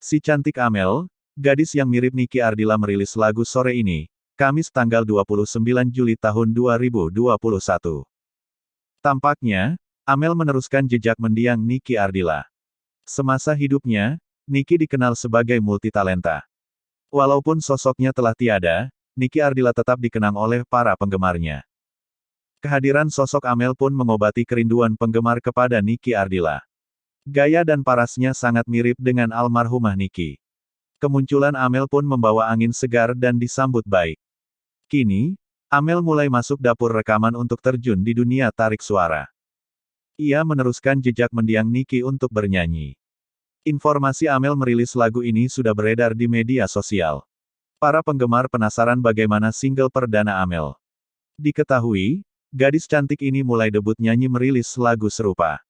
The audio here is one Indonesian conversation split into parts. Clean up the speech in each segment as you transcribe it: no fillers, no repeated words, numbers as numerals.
Si cantik Amel, gadis yang mirip Niki Ardila merilis lagu sore ini, Kamis tanggal 29 Juli tahun 2021. Tampaknya, Amel meneruskan jejak mendiang Niki Ardila. Semasa hidupnya, Niki dikenal sebagai multitalenta. Walaupun sosoknya telah tiada, Niki Ardila tetap dikenang oleh para penggemarnya. Kehadiran sosok Amel pun mengobati kerinduan penggemar kepada Niki Ardila. Gaya dan parasnya sangat mirip dengan almarhumah Niki. Kemunculan Amel pun membawa angin segar dan disambut baik. Kini, Amel mulai masuk dapur rekaman untuk terjun di dunia tarik suara. Ia meneruskan jejak mendiang Niki untuk bernyanyi. Informasi Amel merilis lagu ini sudah beredar di media sosial. Para penggemar penasaran bagaimana single perdana Amel. Diketahui, gadis cantik ini mulai debut nyanyi merilis lagu serupa.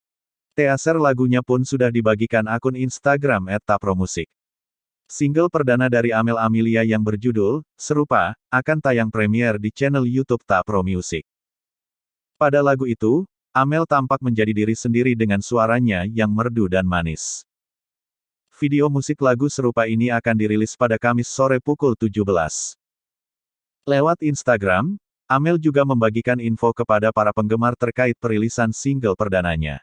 Teaser lagunya pun sudah dibagikan akun Instagram @tapromusik. Single perdana dari Amel Amelia yang berjudul "Serupa" akan tayang premier di channel YouTube Tapro Music. Pada lagu itu, Amel tampak menjadi diri sendiri dengan suaranya yang merdu dan manis. Video musik lagu serupa ini akan dirilis pada Kamis sore pukul 17. Lewat Instagram, Amel juga membagikan info kepada para penggemar terkait perilisan single perdananya.